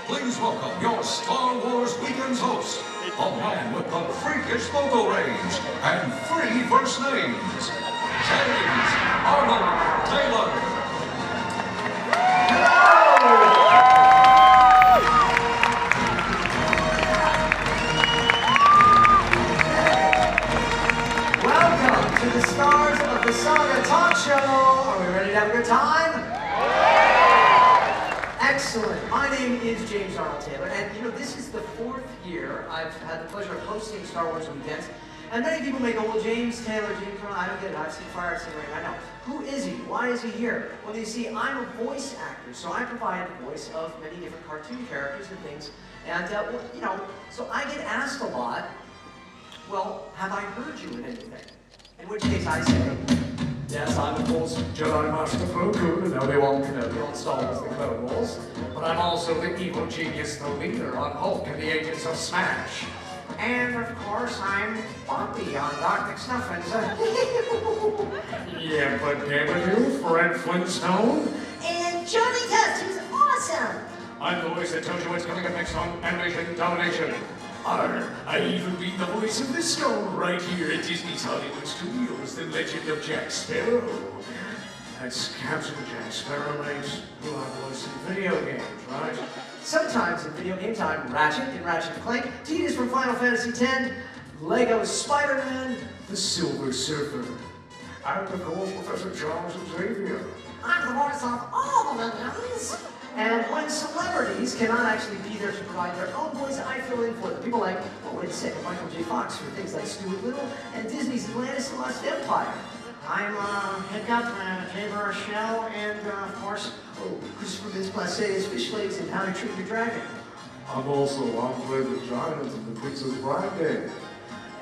please welcome your Star Wars Weekend's host, a man with the freakish vocal range and 3 first names, James Arnold Taylor. Welcome to the stars of the Saga talk show. Are we ready to have a good time? Excellent. My name is James Arnold Taylor, and you know, this is the 4th year I've had the pleasure of hosting Star Wars Weekends. And many people may go, well, James Taylor, James Arnold, I don't get it. I've seen fire, I've seen rain. I know. Who is he? Why is he here? Well, you see, I'm a voice actor, so I provide the voice of many different cartoon characters and things. And, well, you know, so I get asked a lot, well, have I heard you in anything? In which case I say, yes, I'm of course Jedi Master Poku, and Obi-Wan Kenobi on Star Wars The Clone Wars, but I'm also the evil genius, the leader on Hulk and the Agents of Smash. And of course, I'm Bobby on Doc McSnuffins. Yeah, but damn you, Fred Flintstone. And Johnny Test, who's awesome. I'm the voice that tells you what's coming up next on Animation Domination. I even read the voice of the stone right here at Disney's Hollywood Studios, The Legend of Jack Sparrow. That's Captain Jack Sparrow, mate. You have voice in video games, right? Sometimes in video games, I'm Ratchet in Ratchet & Clank, Tidus from Final Fantasy X, Lego Spider-Man, The Silver Surfer. I'm of course Professor Charles Xavier. I'm the voice of all the minions. And when celebrities cannot actually be there to provide their own voice, I fill in for them. People like, oh, wait a second, Michael J. Fox for things like Stuart Little and Disney's Atlantis and Lost Empire. I'm Hiccup, Jay Rochelle, and of course, Christopher Mintz-Plassé Fish Legs and How to Train Your Dragon. I'm also Andre the Giant in the Princess Bride game.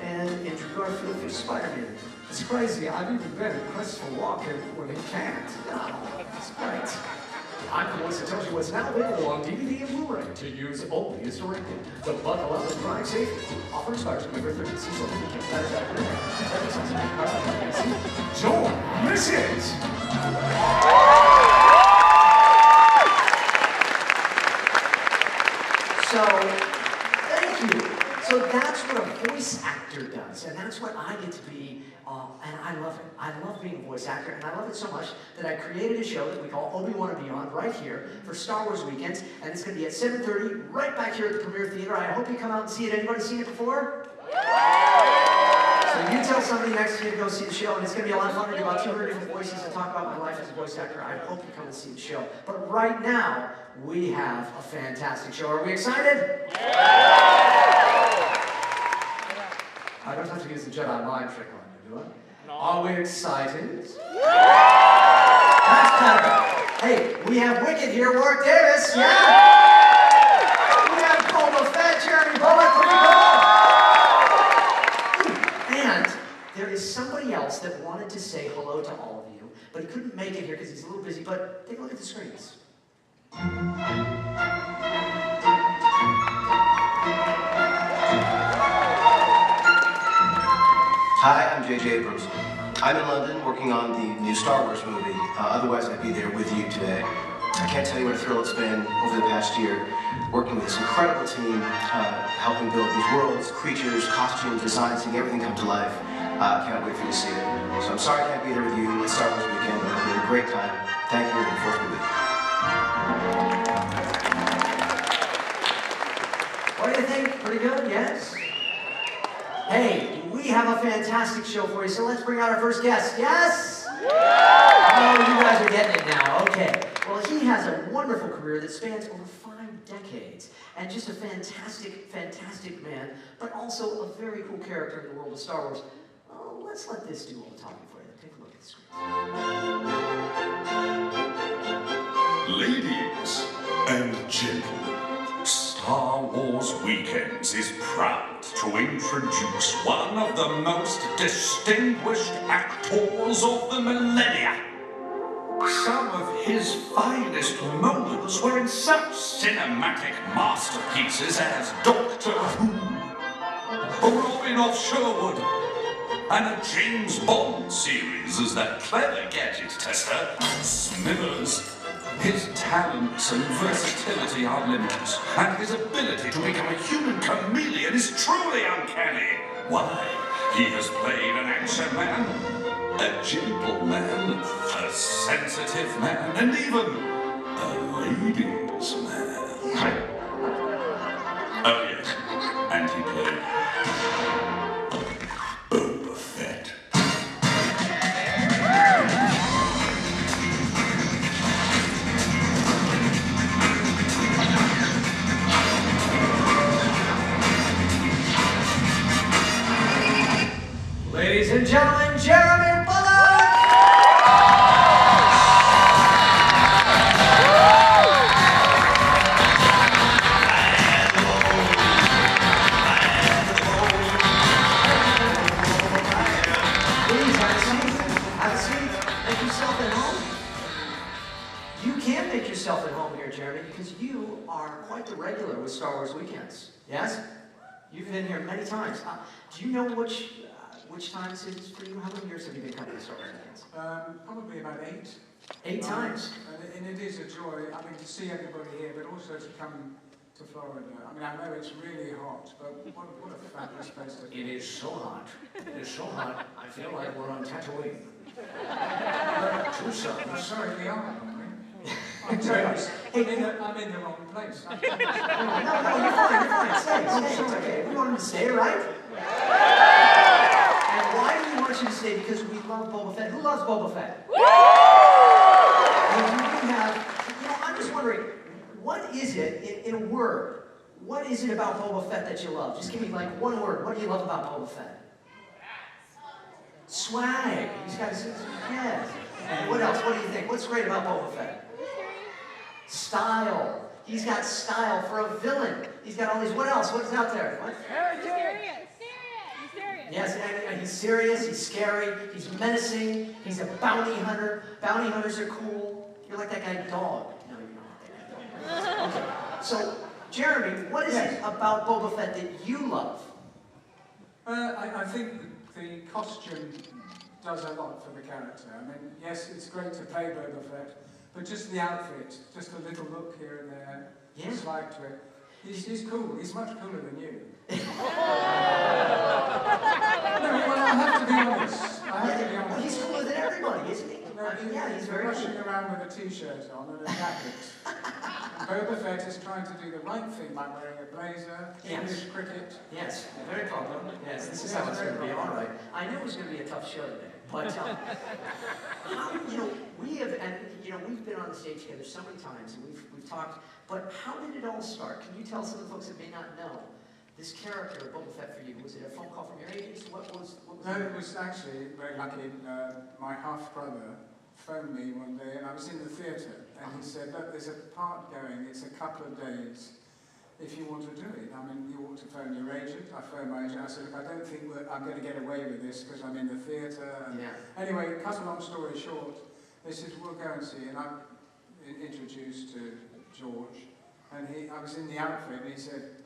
And Andrew Garfield for Spider-Man. It's crazy, I've even been in Christopher Walken when he can't. Oh, that's great. I'm the voice that tells you what's now available on DVD and Blu-ray to use only as directed. So buckle up and drive safely. Offer expires November 30th. See something you can't Don't miss it! So, thank you. So that's what a voice actor does, and that's what I get to be, and I love it. I love being a voice actor, and I love it so much that I created a show that we call Obi-Wan and Beyond right here for Star Wars Weekends, and it's going to be at 7:30 right back here at the Premiere Theater. I hope you come out and see it. Anybody seen it before? So you tell somebody next to you to go see the show, and it's going to be a lot of fun to do about 200 different voices and talk about my life as a voice actor. I hope you come and see the show. But right now, we have a fantastic show. Are we excited? I don't have to use the Jedi mind trick on you, do I? No. Are we excited? That's clever. Hey, we have Wicked here, Warwick Davis. Yeah? We have Boba, Fett, Jeremy, Bulloch. And there is somebody else that wanted to say hello to all of you, but he couldn't make it here because he's a little busy, but take a look at the screens. Hi, I'm J.J. Abrams. I'm in London working on the new Star Wars movie. Otherwise, I'd be there with you today. I can't tell you what a thrill it's been over the past year working with this incredible team, helping build these worlds, creatures, costumes, designs, seeing everything come to life. Can't wait for you to see it. So I'm sorry I can't be there with you at Star Wars Weekend, but I hope you had a great time. Thank you, and the Force be with you. What do you think? Pretty good, yes? Hey, we have a fantastic show for you, so let's bring out our first guest. Yes? Oh, you guys are getting it now. Okay. Well, he has a wonderful career that spans over 5 decades, and just a fantastic, fantastic man, but also a very cool character in the world of Star Wars. Oh, let's let this do all the talking for you. Take a look at the screen. Ladies and gentlemen, Star Wars Weekends is proud to introduce one of the most distinguished actors of the millennia. Some of his finest moments were in such cinematic masterpieces as Doctor Who, Robin of Sherwood, and a James Bond series as that clever gadget tester, Smithers. His talents and versatility are limitless, and his ability to become a human chameleon is truly uncanny. Why? He has played an action man, a gentle man, a sensitive man, and even a ladies' man. Oh yes, and he played Boba Fett. Ladies and gentlemen, Jeremy Bulloch! Please have a seat. Make yourself at home. You can make yourself at home here, Jeremy, because you are quite the regular with Star Wars weekends. Yes? You've been here many times. Do you know which times it is for you? How many years have you been coming to Star Wars weekends? Probably about 8. 8 times. And it is a joy, I mean, to see everybody here, but also to come to Florida. I mean, I know it's really hot, but what a fabulous place to be. It is so hot. It is so hot. I feel like we're on Tatooine. Two I'm suns. sorry, we are, aren't we? I'm in the wrong place. No, you're fine. Stay. It's okay. We want him to stay, right? And why do we want you to stay? Because we love Boba Fett. Who loves Boba Fett? I'm just wondering, what is it, in a word, what is it about Boba Fett that you love? Just give me like one word. What do you love about Boba Fett? Swag. He's got his, yes. And what else? What do you think? What's great about Boba Fett? Style. He's got style for a villain. He's got all these, what else? What's out there? What? He's serious. Yes, and he's serious, he's scary, he's menacing, he's a bounty hunter. Bounty hunters are cool. You're like that guy Dog. No, you're not that guy Dog. Okay, so, Jeremy, what is it about Boba Fett that you love? I think the costume does a lot for the character. I mean, yes, it's great to play Boba Fett, but just the outfit, just a little look here and there, slight to it. He's cool. He's much cooler than you. No, well, I have to be honest. He's cooler than everybody, isn't he? No, he's very rushing cool. around with a t-shirt on and a jacket. And Boba Fett is trying to do the right thing by wearing a blazer, English cricket. Yes, very proper. Yes, this is how it's going to be. All right. I knew it was going to be a tough show today, but we've been on the stage together so many times, and we've talked. But how did it all start? Can you tell some of the folks that may not know this character, Boba Fett, for you? Was it a phone call from your agents? What was No, it was actually very lucky. My half-brother phoned me one day, and I was in the theatre, and he said, look, there's a part going, it's a couple of days. If you want to do it, I mean, you ought to phone your agent. I phoned my agent. I said, look, I don't think I'm going to get away with this because I'm in the theatre. And anyway, cut a long story short, they said, we'll go and see. And I'm introduced to George, and I was in the outfit, and he said,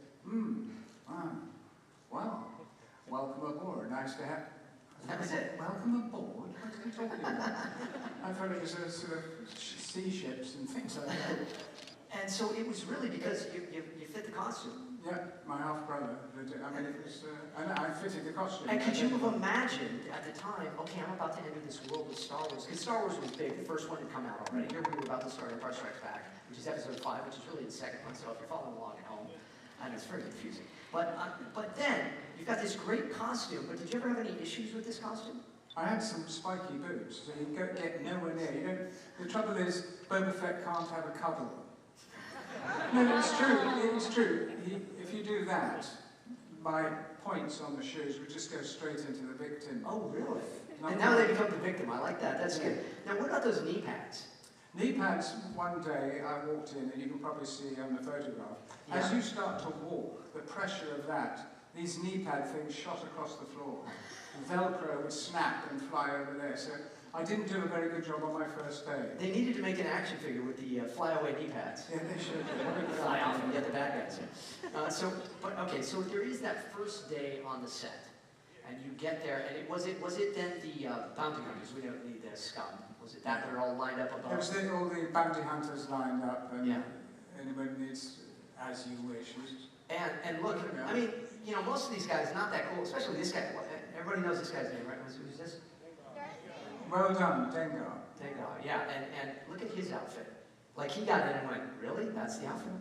well, welcome aboard. Nice to have. That was it. Welcome aboard? What are you talking about? I thought it was a sort of sea ships and things like that. And so it was really because you fit the costume. Yeah, my half-brother. I mean, it was, I fitted the costume. And could you have imagined at the time, okay, I'm about to enter this world with Star Wars, because Star Wars was big, the first one had come out already. Here we were about to start Empire Strikes Back, which is episode 5, which is really the second one, so if you're following along at home, I know it's very confusing. But then, you've got this great costume, but did you ever have any issues with this costume? I had some spiky boots, so you get nowhere near. The trouble is, Boba Fett can't have a cuddle. No, it's true. It's true. If you do that, my points on the shoes would just go straight into the victim. Oh, really? And now they become the victim. I like that. That's good. Now, what about those knee pads? Knee pads, one day I walked in, and you can probably see on the photograph, as you start to walk, the pressure of that, these knee pad things shot across the floor. Velcro would snap and fly over there. So I didn't do a very good job on my first day. They needed to make an action figure with the flyaway knee pads. Yeah, they should. Fly off and get the bad guys. So there is that first day on the set, and you get there, and was it then the bounty hunters? We don't need the scum. Was it that they're all lined up above? It was all the bounty hunters lined up, and Yeah. anyone needs as you wish. And look, I mean, you know, most of these guys not that cool, especially this guy. Everybody knows this guy's name, right? Who's this? Well done, Dengar. Dengar, yeah. And look at his outfit. Like he got in and went, really? That's the outfit?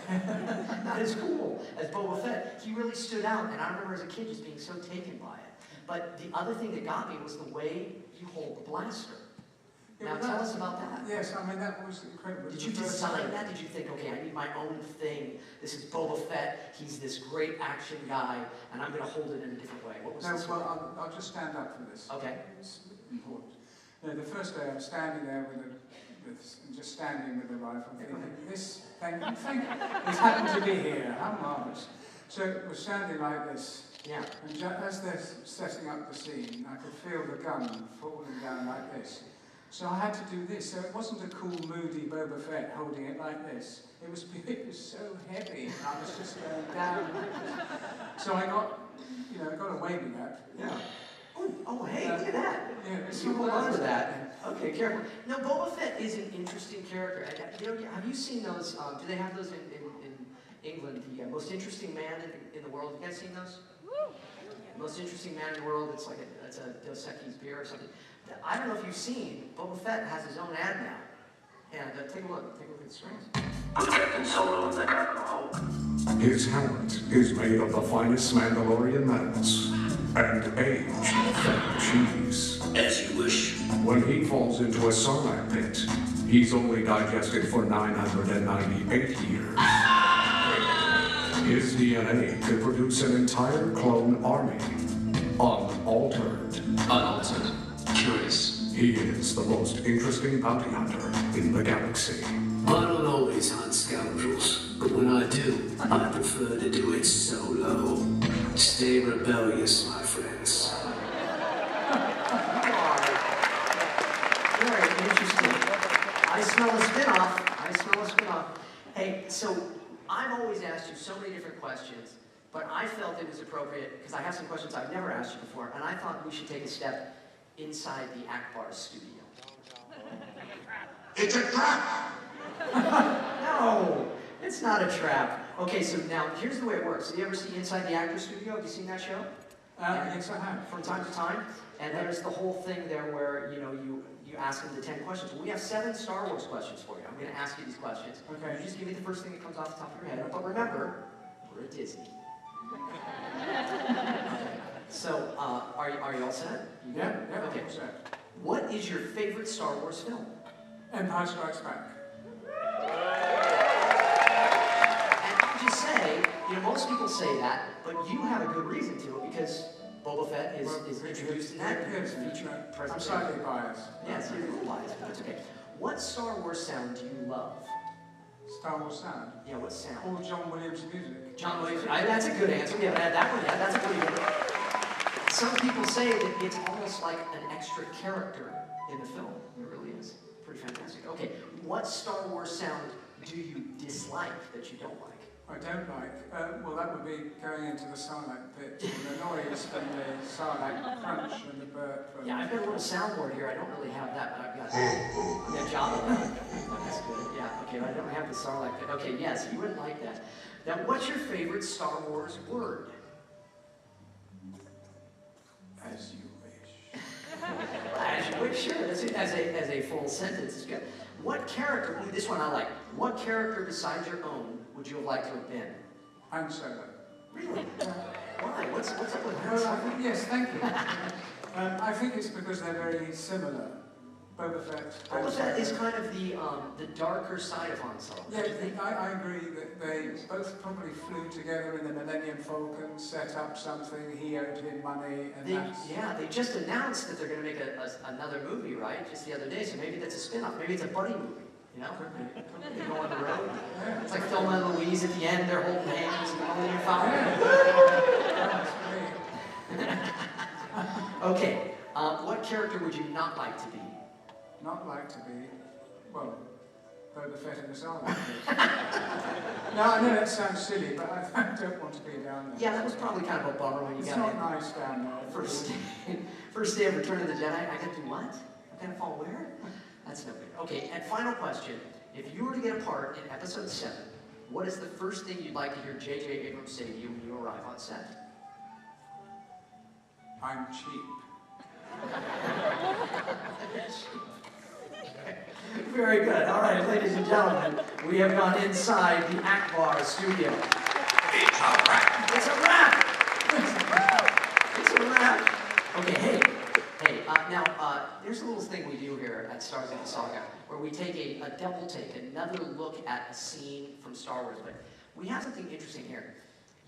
Yeah, Not as cool as Boba Fett. He really stood out, and I remember as a kid just being so taken by it. But the other thing that got me was the way you hold the blaster. Yeah, Now tell us about that. Yes, I mean that was incredible. Did you design that? Did you think, okay, I need my own thing. This is Boba Fett. He's this great action guy, and I'm going to hold it in a different way. What was No, this? well, I'll just stand up for this. Okay. It's important. You know, the first day I'm standing there just standing with the rifle, thinking, thank you. This happened to be here. How marvellous. So we're standing like this. Yeah. And as they're setting up the scene, I could feel the gun falling down like this. So I had to do this. So it wasn't a cool, moody Boba Fett holding it like this. It was so heavy. I was just going down. So I got away with that. Yeah. Oh, hey, look at that. Yeah, You hold on to that. Okay, careful. Now, Boba Fett is an interesting character. And, you know, have you seen those? Do they have those in England? The most interesting man in the world. You guys seen those? Most interesting man in the world. It's like it's a Dos Equis beer or something. I don't know if you've seen. Boba Fett has his own ad now. And take a look. Take a look at the screens. Protecting Solo in the cargo hold. His helmet is made of the finest Mandalorian metals and aged Fett cheese. As you wish. When he falls into a Sarlacc pit, he's only digested for 998 years. His DNA could produce an entire clone army, unaltered. Unaltered. Curious. He is the most interesting bounty hunter in the galaxy. I don't always hunt scoundrels, but when I do, I prefer to do it solo. Stay rebellious, my friends. Very interesting. I smell a spinoff. Hey, so I've always asked you so many different questions, but I felt it was appropriate, because I have some questions I've never asked you before, and I thought we should take a step inside the Akbar studio. It's a trap! No, it's not a trap. Okay, so now here's the way it works. Do you ever see Inside the Actor Studio? Have you seen that show? Yes, I have. From time to time. And there's the whole thing there where, you know, you ask them the 10 questions. Well, we have 7 Star Wars questions for you. I'm going to ask you these questions. Okay. You just give me the first thing that comes off the top of your head. But remember, we're at Disney. So, are you all set? Yeah, Okay. all set. What is your favorite Star Wars film? Empire Strikes Back. And I'll just say, you know, most people say that, but you have a good reason to it, because Boba Fett is introduced in that feature I'm presentation. slightly biased. Yes, you're a little biased, but that's okay. What Star Wars sound do you love? Star Wars sound. Yeah, what sound? All John Williams music. John Williams. That's a good answer. We haven't had that one yet. That's a pretty good one. Some people say that it's almost like an extra character in the film. It really is. Pretty fantastic. Okay, what Star Wars sound do you dislike that you don't like? I don't like. Well, that would be going into the Sarlacc pit. The noise from the Sarlacc crunch and the burp. Yeah, I've got a little soundboard here. I don't really have that, but I've got Java. That's good. Yeah, okay, but I don't have the Sarlacc pit. Okay, yes, you wouldn't like that. Now, what's your favorite Star Wars word? As you wish. As you wish, sure. That's it. As a full sentence is good. What character, this one I like, what character besides your own would you have liked to have been? Han Solo. Really? Why? What's up with Han Well, Solo? I think, yes, thank you. I think it's because they're very similar. Boba Fett. Boba Fett is kind of the darker side of Han Solo. Yeah, I agree that they both probably flew together in the Millennium Falcon, set up something, he owed him money, and They just announced that they're going to make another movie, right? Just the other day, so maybe that's a spin-off. Maybe it's a buddy movie, you know? They go on the road. Yeah. It's like Thelma and Louise at the end, they're holding hands and all in following. Okay, what character would you not like to be? Not like to be, well, Boba Fett in the Sarlacc pit. No, I know that sounds silly, but I don't want to be down there. Yeah, that was probably kind of a bummer when you It's got not in. nice down there. First day of Return of the Jedi, I got to do what? Gonna fall where? That's no good. Okay, and final question. If you were to get a part in episode 7, what is the first thing you'd like to hear J.J. Abrams say to you when you arrive on set? I'm cheap. Very good. All right, ladies and gentlemen, we have gone inside the Akbar studio. It's a wrap. It's a wrap! It's a wrap! Okay, hey, now, there's a little thing we do here at Stars of the Saga, where we take a double take, another look at a scene from Star Wars, but we have something interesting here.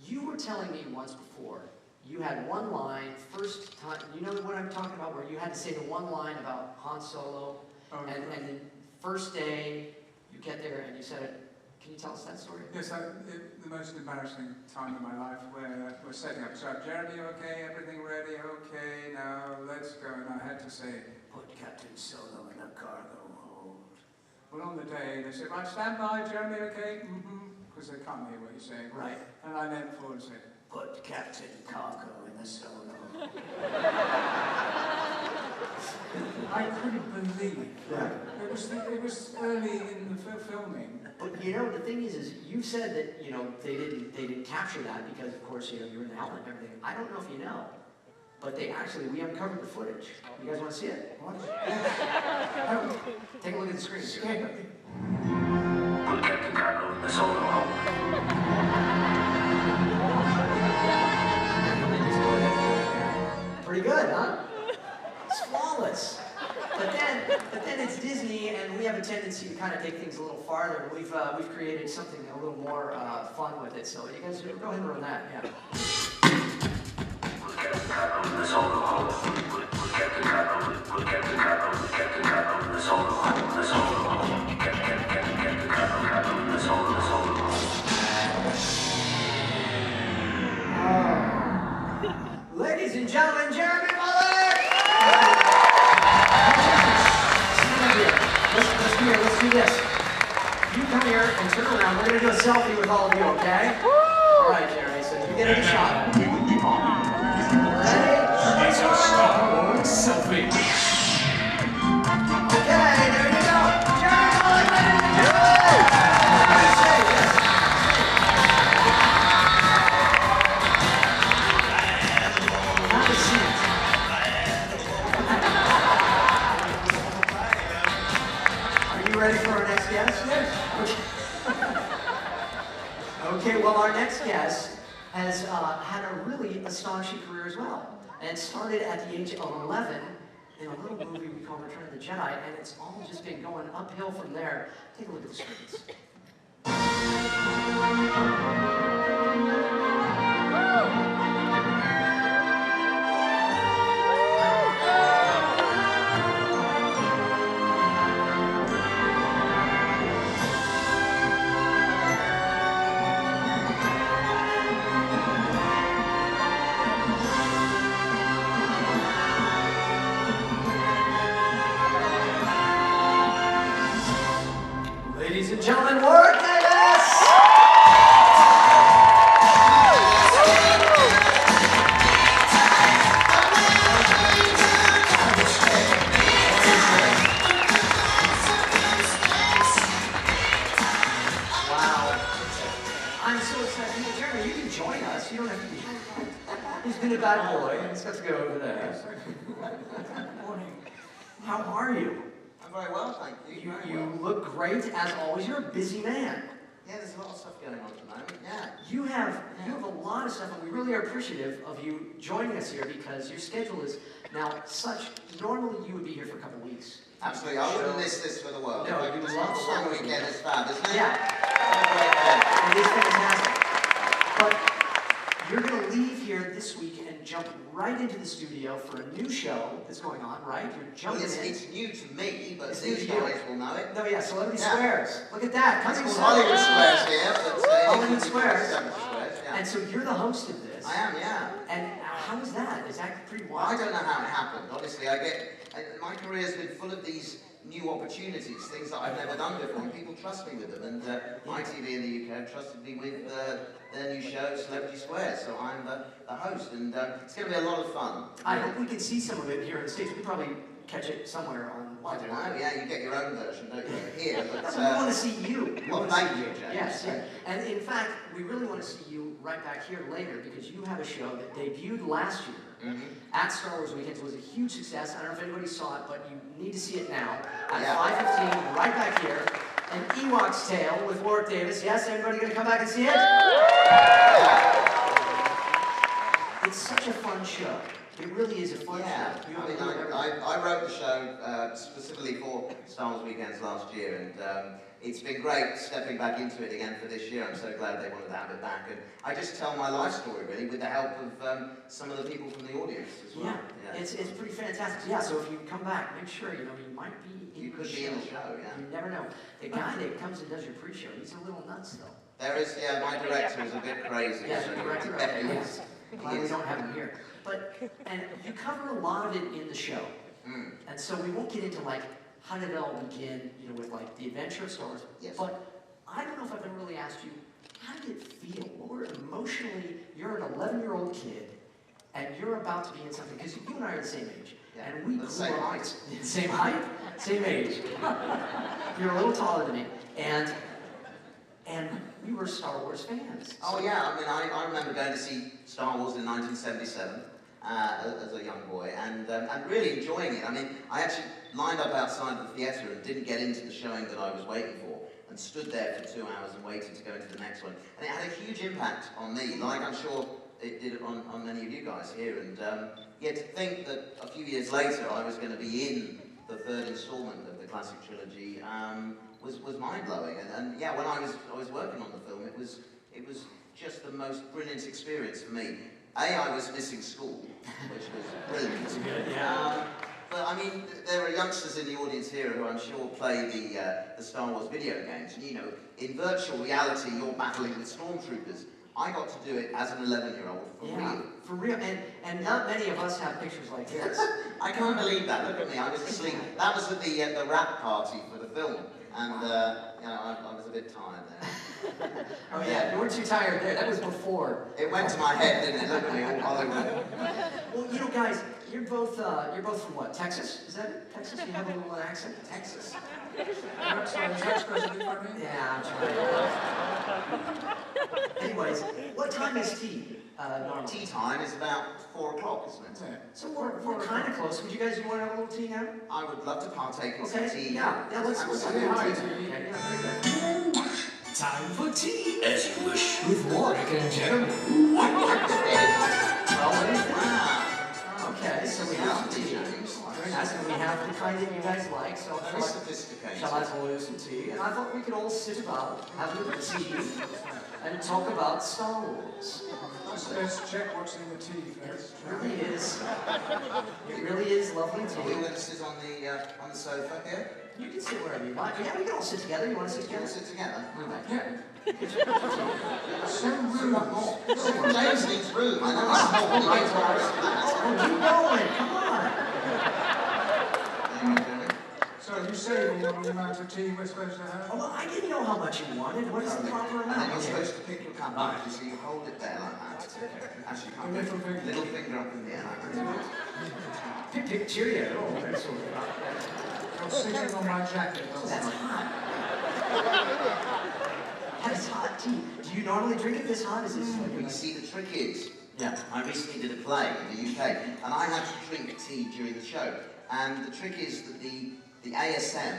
You were telling me once before, you had one line, first time, you know what I'm talking about, where you had to say the one line about Han Solo, and the first day, you get there and you said it. Can you tell us that story? Yes, the most embarrassing time of my life where we're setting up shop. Jeremy, okay? Everything ready? Okay, now let's go. And I had to say, put Captain Solo in a cargo hold. Well, on the day, they said, right, stand by, Jeremy, okay? Because they can't hear what you're saying. Right. And I leant forward and said, put Captain Cargo in the Solo. I couldn't believe that. It was early in the filming. But you know, the thing is you said that, you know, they didn't capture that because, of course, you know, you're in the helmet and everything. I don't know if you know, but we uncovered the footage. You guys want to see it? Take a look at the screen. Put Captain Cargo in the Solo hole. Pretty good, huh? It's flawless. But then it's Disney, and we have a tendency to kind of take things a little farther. We've created something a little more fun with it. So you guys go ahead and run that, yeah. Put Captain Cargo in the Solo hole. Put Captain Cargo in the Solo hole. The Solo hole. Captain Cargo in the Solo hole. Ladies and gentlemen, Jeremy Bulloch! Let's do this. You come here and turn around. We're going to do a selfie with all of you, okay? All right, Jeremy, so you get in the shot. Ready? It's a Star Wars selfie. Okay, there you go. Jeremy Bulloch, ladies and gentlemen! Have a seat. Are you ready for our next guest? Yes. Okay, well, our next guest has had a really astonishing career as well, and started at the age of 11 in a little movie we call Return of the Jedi, and it's all just been going uphill from there. Take a look at the screens. Ladies and gentlemen, Warwick Davis! Wow. I'm so excited. Jeremy, you can join us. You don't have to be. He's been a bad boy. He's got to go over there. Good morning. How are you? I'm very well, thank you. You look great as always. You're a busy man. Yeah, there's a lot of stuff going on at the moment. Yeah. You have a lot of stuff, and we really are appreciative of you joining us here because your schedule is now such. Normally, you would be here for a couple weeks. Absolutely, I wouldn't miss this for the world. No, you would love the long weekend is fab, isn't it? Yeah, it is fantastic. But you're going to leave here this week and jump right into the studio for a new show that's going on, right? You're jumping in. It's new to me, but It's these new to you. guys will know it. No, yeah, Celebrity Squares. Look at that. It's Coming called soon. Hollywood Squares here, but Hollywood Squares. Yeah. And so you're the host of this. I am, yeah. And how is that? Is that pretty Well, I wild? don't know how it happened. Honestly, my career's been full of these new opportunities, things that I've never done before, and people trust me with them. And ITV in the UK have trusted me with their new show, Celebrity Squares. So I'm the host, and it's going to be a lot of fun. I hope we can see some of it here on the stage. We probably catch it somewhere on. I don't know. Yeah, you get your own version, don't you? Here, but we want to see you. Well, thank you, James. Yes, yeah. And in fact, we really want to see you right back here later because you have a show that debuted last year at Star Wars Weekends. It was a huge success. I don't know if anybody saw it, but you need to see it now at 5:15, right back here. An Ewok's Tale with Warwick Davis. Yes, everybody going to come back and see it? It's such a fun show. It really is a fun show. I mean, I wrote the show specifically for Star Wars Weekends last year, and it's been great stepping back into it again for this year. I'm so glad they wanted to have it back. And I just tell my life story, really, with the help of some of the people from the audience as well. Yeah. It's pretty fantastic. Yeah, so if you come back, make sure, you might be in You could be in the show, yeah. You never know. The guy that comes and does your pre-show, he's a little nuts, though. There is, my director is a bit crazy. Yeah, so the director, yes. Glad we don't have him here. And you cover a lot of it in the show. And so we won't get into how did it all begin, with the adventure of Star Wars. Yes. But I don't know if I've ever really asked you, how did it feel? What were emotionally, you're an 11-year-old kid, and you're about to be in something, because you and I are the same age. Yeah, and we grew same up, height. Same height, same age. You're a little taller than me. And we were Star Wars fans. Oh yeah, I mean, I remember going to see Star Wars in 1977 as a young boy, and really enjoying it. I mean, I actually lined up outside the theatre and didn't get into the showing that I was waiting for, and stood there for 2 hours and waited to go into the next one. And it had a huge impact on me, like I'm sure it did on many of you guys here. And to think that a few years later I was going to be in the third installment of the classic trilogy was mind-blowing. And when I was working on the film, it was just the most brilliant experience for me. I was missing school, which was brilliant. But I mean, there are youngsters in the audience here who I'm sure play the Star Wars video games. And in virtual reality, you're battling with stormtroopers. I got to do it as an 11-year-old for real. For real, and not many of us have pictures like this. I can't believe that. Look at me, I was asleep. That was at the wrap party for the film, and I was a bit tired there. Oh yeah, you weren't too tired there. That was before. It went to my head, didn't it? Look at me, all Hollywood. Well, guys, you're both from what? Texas? Is that it? Texas? You have a little accent. Texas. Sorry, is that supposed to be funny? Yeah, I'm trying. Anyways, what time is tea? Normally? Tea time is about 4 o'clock, isn't it? Yeah. So we're kind of close. Would you guys want to have a little tea now? I would love to partake in some tea. Yeah, let's have say some hi tea. to you. Yeah, very good. Time for tea As you wish. with Warwick and Jeremy. Well, what do you think? Okay, so we have some tea. Very nice, and we have the kind that you guys like. So Very sophisticated. shall I pour you some tea? And I thought we could all sit about, have a look at tea, and talk about Star Wars. Let's check what's in the tea first. It really is lovely Are we tea. going to sit on the sofa here? You can sit wherever you like. Yeah, we can all sit together. You want to sit Can we together? sit together? Yeah. So room. James needs room. I know it's not Oh, keep going. Come on. So you say what the amount of tea we're supposed to have? Oh, well, I didn't know how much you wanted. What is the proper And then amount? you're supposed to pick your cup up, so you hold it there like that. Actually, can't Little finger. Little finger up in the air like that. Pick Cheerio. Oh, that's all right. You're sitting on my jacket. That's hot. That is hot tea. Do you normally drink it this hot? Is this Well, you see, the trick is, Yeah. I recently did a play in the UK, and I had to drink tea during the show. And the trick is that the ASM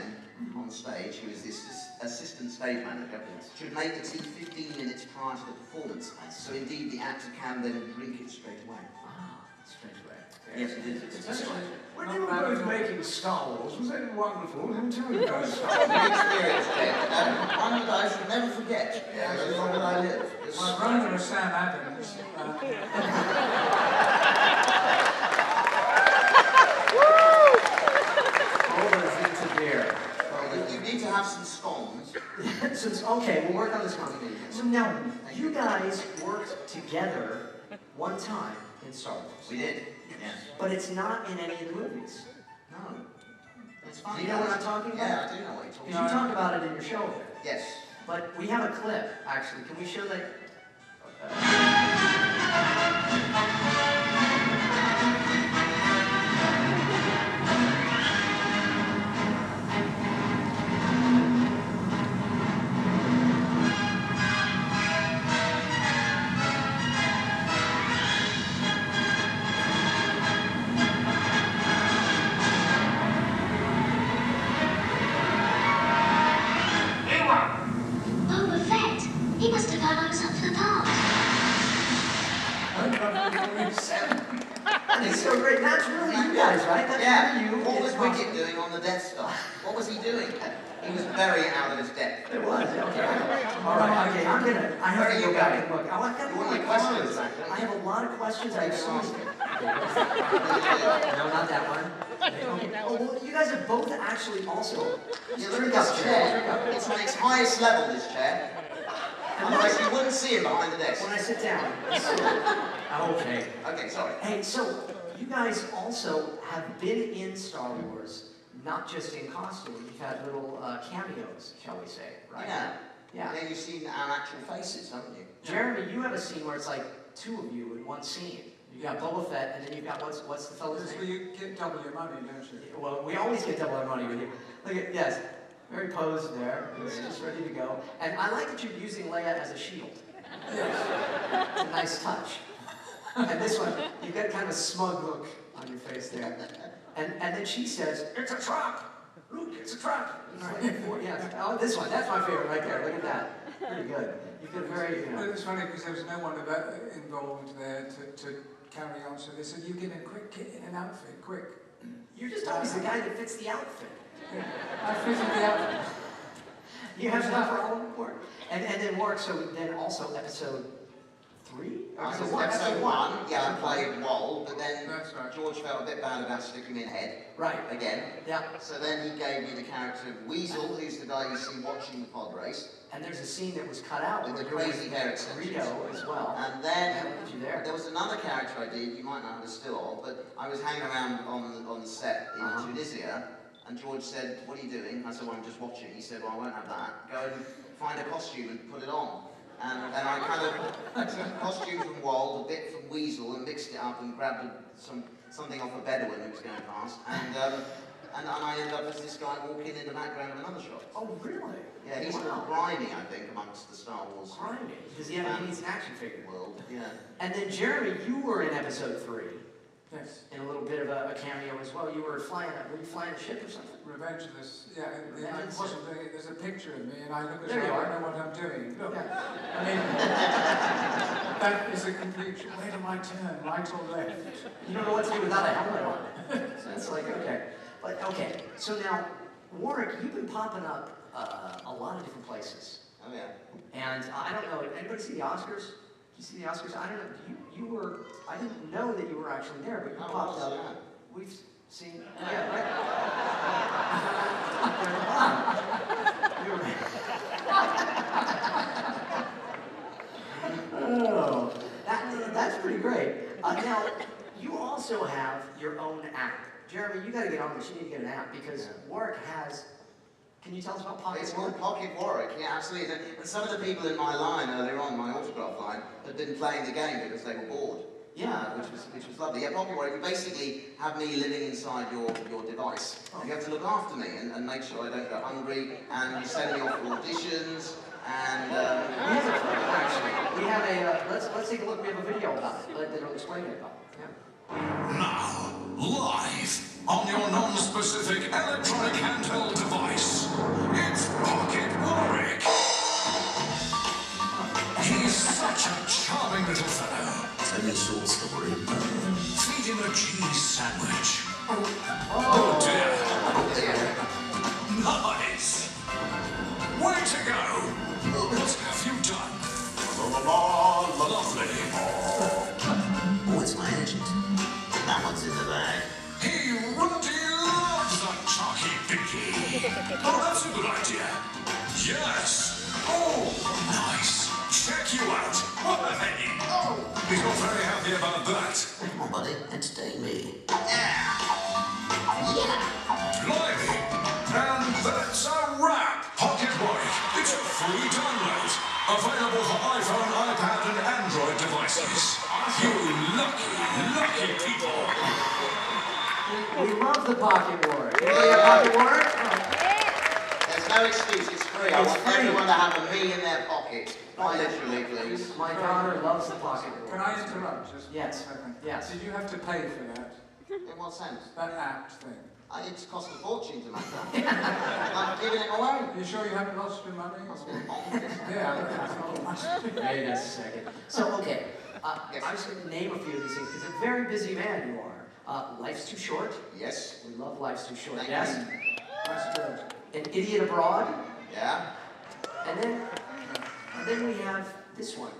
on stage, who is this assistant stage manager, should make the tea 15 minutes prior to the performance. So indeed, the actor can then drink it straight away. Ah, straight away. Yes, it is. It's just like When you were both making Star Wars, was it wonderful? Let me tell you about Star Wars. an experience, Ted. One that I should never forget as long as I live. It's My brother is Sam Adams. You need to have some scones. Okay, we'll work on this one. So now, you guys worked together one time in Star Wars. We did. Yes. But it's not in any of the movies. No. It's Do funny. you know what I'm talking about? Yeah, I do know what you're talking Because you about. talk about it in your show there. Yes. But we have a clip, actually. Can we show that? He must have thought I was up for the part. It's so great. That's really you guys, right? That's really you. What was It's Wicket awesome. doing on the Death Star? What was he doing? He was very out of his depth. It was, okay. All right, okay, I have to go back and look. I've got You want my my questions questions. back, don't you? I have a lot of questions. I have so many. No, not that one. Okay. Oh, well, you guys have both actually also. You look at this chair. It's on its highest level, this chair. Otherwise, you wouldn't see him behind the desk. When I sit down. Okay. Okay, sorry. Hey, so you guys also have been in Star Wars, not just in costume. You've had little cameos, shall we say, right? Yeah. Yeah. Then you've seen our actual faces, haven't you? Jeremy, you have a scene where it's like two of you in one scene. You got Boba Fett, and then you've got what's the fellow's Because name? you get double your money, don't you? Well, we always get double our money with you. Look at, yes, very posed there. It's just ready to go. And I like that you're using Leia as a shield. Yes. It's a nice touch. And this one, you've got kind of a smug look on your face there. And then she says, "It's a trap! Luke, it's a trap!" It's like, yes. Oh, this one, that's my favorite right there. Look at that. Pretty good. You've been very, Well, it's funny because there was no one involved there to carry on, so they said, "You get in quick, get in an outfit, quick." You're just always the guy that fits the outfit. Yeah. I fitted the outfit. You have enough for all of work. And then Warwick, so then also episode 3? Episode Episode one, 1. yeah, I played Wall, but then That's right. George felt a bit bad about sticking me in head. Right. Again. Yeah. So then he gave me the character of Weasel, who's the guy you see watching the pod race. And there's a scene that was cut out With where the you're crazy hair extensions. Rito as well. And then Yeah, look at you there. was another character I did, you might not have a still of, but I was hanging around on the set in Tunisia, and George said, "What are you doing?" I said, "Well, I'm just watching." He said, "Well, I won't have that. Go and find a costume and put it on." And I kind of took a costume from Wald, a bit from Weasel, and mixed it up and grabbed something off a Bedouin who was going past. And I ended up as this guy walking in the background of another shot. Oh, really? Yeah, he's more grimy, I think, amongst the Star Wars Grimy. Does he needs an action figure? world. Yeah. And then Jeremy, you were in episode 3. Yes. In a little bit of a cameo as well. You were flying a ship or something? Revenge of this. Yeah, I Revenge. wasn't doing it. There's a picture of me, and I look as There though you I are. know what I'm doing. Look. Yeah. I mean, that is a complete. Where do I turn? Right or left? You don't know what to do without a helmet on. So it's like, okay. But, okay, so now, Warwick, you've been popping up a lot of different places. Oh, yeah. And I don't know, anybody see the Oscars? Did you see the Oscars? I don't know, you were, I didn't know that you were actually there, but you popped was, up. yeah. We've seen, yeah, right? Oh, that's pretty great. Now, you also have your own app. Jeremy, you got to get on this. You need to get an app because Warwick has. Can you tell us about Pocket It's Warwick? called Pocket Warwick, yeah, absolutely. And some of the people in my line earlier on, my autograph line, had been playing the game because they were bored. Yeah. Which was lovely. Yeah, Pocket Warwick, you basically have me living inside your device. Oh. You have to look after me and make sure I don't go hungry, and you send me off for auditions, and... We have a, actually, we have a, let's take a look. We have a video about it. That'll explain it about it. Yeah. Now, live on your non-specific electronic handheld device, it's Pocket Warwick. He's such a charming little fellow. Tell me a short story. Feed him a cheese sandwich. Oh dear. Nice. Way to go. What have you done? Lovely. Oh, it's my agent. That one's in the bag. He really loves a chalky binky. Oh, that's a good idea. Yes. Oh, nice. Check you out. Hey. Oh, he's not very happy about that. Come on, buddy. Entertain me. Blimey. And that's a wrap. Pocket Warwick. It's a free download. Available for iPhone, iPad, and Android devices. You lucky people. We love the Pocket Warwick. Anybody have Pocket Warwick? There's no excuse, it's free. I It's want free. everyone to have a me in their pocket. Quite literally, please. My daughter loves the Pocket Warwick. Can I interrupt just Yes. a second? Yes. Did you have to pay for that? In what sense? That act thing? It's cost a fortune to make that. I'm giving it away. You sure you haven't lost your money? Must be bonkers. Yeah, that's not much. Wait a second. So, okay, Yes. I'm just going to name a few of these things because a very busy man you are. Life's Too Short. Yes. We love Life's Too Short. Thank Yes. you. That's good. An Idiot Abroad. Yeah. And then we have this one.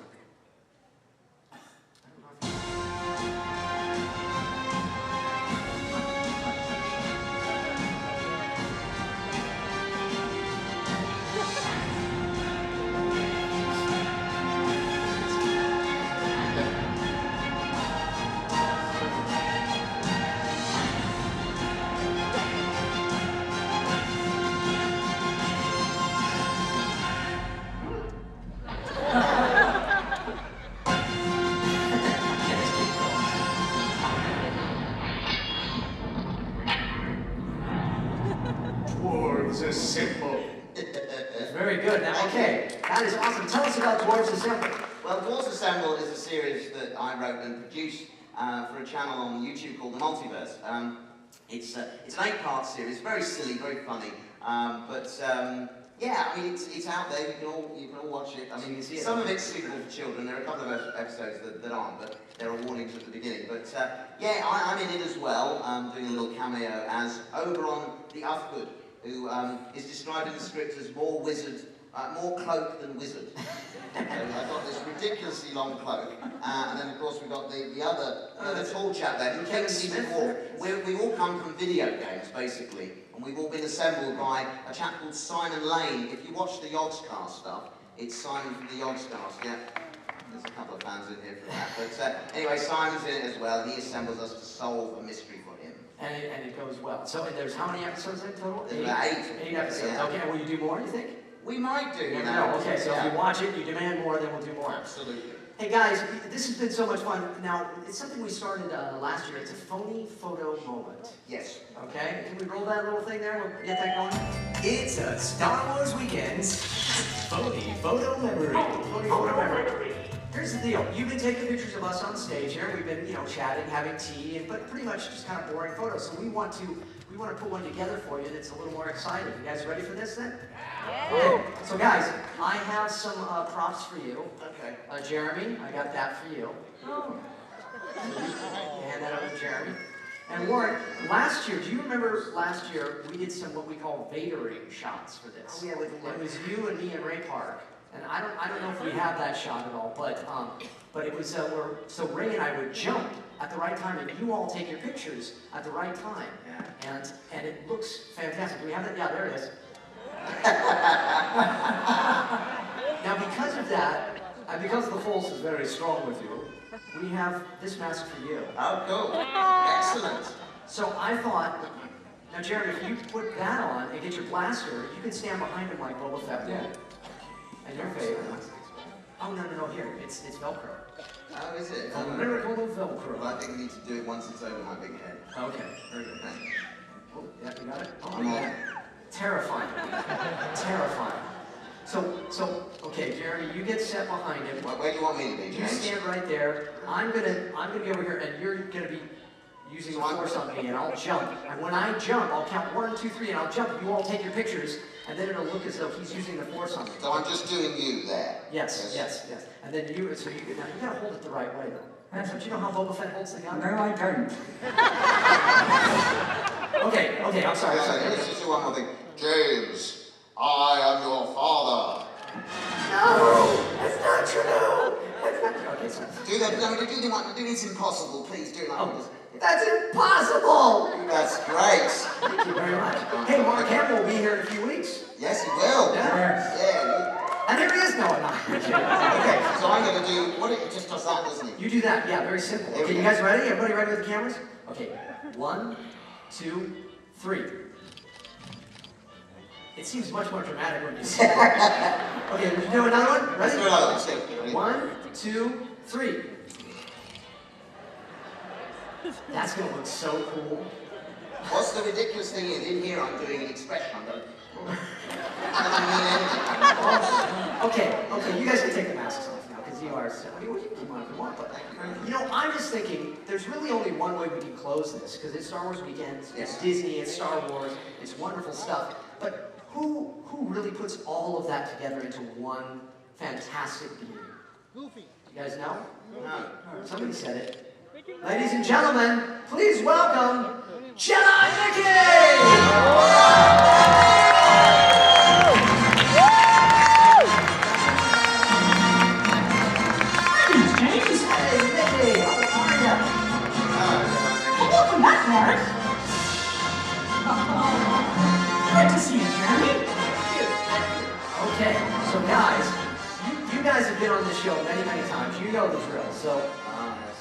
I don't know if Dwarves assemble. It's very good. Now, okay, that is awesome. Tell us about Dwarves Assemble. Well, Dwarves Assemble is a series that I wrote and produced for a channel on YouTube called The Multiverse. It's an 8-part series, very silly, very funny, yeah, I mean, it's out there. You can all watch it. I mean, some of it's suitable for children. There are a couple of episodes that aren't, but there are warnings at the beginning. But yeah, I'm in it as well, doing a little cameo as Oberon the Ufgood, who is described in the script as more cloak than wizard. So I've got this ridiculously long cloak, and then of course we've got the other tall chap there who came to see before. We all come from video games, basically, and we've all been assembled by a chap called Simon Lane. If you watch the Yogscast stuff, it's Simon from the Yogscast, yeah. There's a couple of fans in here for that. But anyway, Simon's in it as well, and he assembles us to solve a mystery for him. And it goes well. So there's how many episodes in total? There's about 8. 8 episodes. Yeah. Okay, will you do more, you think? We might do, you No, know. okay, so Yeah. if you watch it, you demand more, then we'll do more. Absolutely. Hey guys, this has been so much fun. Now, it's something we started last year. It's a phony photo moment. Yes. Okay, can we roll that little thing there? We'll get that going. It's a Star Wars Weekend's phony photo memory. Phony photo memory. Here's the deal. You've been taking pictures of us on stage here. We've been, chatting, having tea, but pretty much just kind of boring photos. So we want to put one together for you that's a little more exciting. You guys ready for this then? Yeah. Okay. So guys, I have some props for you. Okay. Jeremy, I got that for you. Oh. Hand that over to Jeremy. And Warwick, last year, do you remember last year we did some what we call Vadering shots for this? Oh yeah, It was you and me and Ray Park. And I don't know if we have that shot at all, but it was so Ray and I would jump at the right time, and you all take your pictures at the right time. Yeah. And it looks fantastic. Do we have that? Yeah, there it is. Now, because of that, and because the force is very strong with you, we have this mask for you. Oh, cool. Excellent. So I thought, now Jeremy, if you put that on and get your blaster, you can stand behind him like Boba Fett. Yeah. And your favorite. Oh, no, here, it's Velcro. Oh, is it? A miracle of Velcro. Well, I think we need to do it once it's over my big head. Okay, very good. Oh, yeah, you got it? Oh, I'm on. Terrifying. Terrifying. So, okay, Jeremy, you get set behind him. Where do you want me to be, You James? stand right there. I'm gonna be over here, and you're gonna be using the force on me, and I'll jump. And when I jump, I'll count 1, 2, 3, and I'll jump. You all take your pictures, and then it'll look as though he's using the force on me. So I'm just doing you there? Yes. And then now you gotta hold it the right way, though. Don't you know how Boba Fett holds the gun? No, I don't. Okay, I'm sorry. Let's just do one more thing. James, I am your father. No, that's not true. That's not true. Okay, sorry. Do it's impossible. Please do like this. That's impossible! That's great. Thank you very much. Hey, Mark Hamill will be here in a few weeks. Yes, he will. Yeah. Yeah. And there is no one. Okay, so I'm going to do, it just does that, doesn't it? You do that, yeah, very simple. Okay, you guys ready? Everybody ready with the cameras? Okay, 1, 2, 3. It seems much more dramatic when you say it. Okay, let's do another one. Ready? Let's do another one. Ready? 1, 2, 3. That's gonna look so cool. What's the ridiculous thing is, in here I'm doing an expression. I'm going, Okay, you guys can take the masks off now, because you are stars. I mean, what do you want if you want? But, you know, I'm just thinking, there's really only one way we can close this, because it's Star Wars weekend, it's Disney, it's Star Wars, it's wonderful stuff. But who really puts all of that together into one fantastic beauty? Goofy. You guys know? No. Somebody said it. Ladies and gentlemen, please welcome Jedi Mickey! Good to see you, Jeremy. Okay, so guys, you guys have been on this show many, many times. You know the drill. So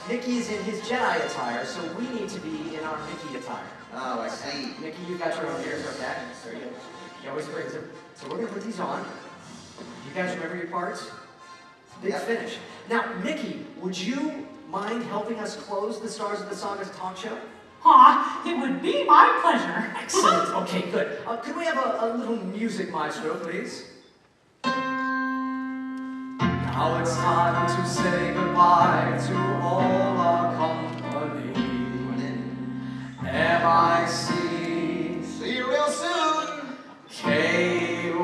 Mickey's in his Jedi attire, so we need to be in our Mickey attire. Oh, I see. Mickey, you've got your own ears, okay? There you go. He always brings them. So we're gonna put these on. You guys remember your parts? Big finish. Now, Mickey, would you mind helping us close the Stars of the Saga's talk show? It would be my pleasure. Excellent. Okay, good. Could we have a little music, maestro, please? Now it's time to say goodbye to all our company. M-I-C. See you real soon. K-Y.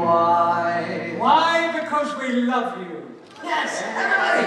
Why? Because we love you. Yes, everybody.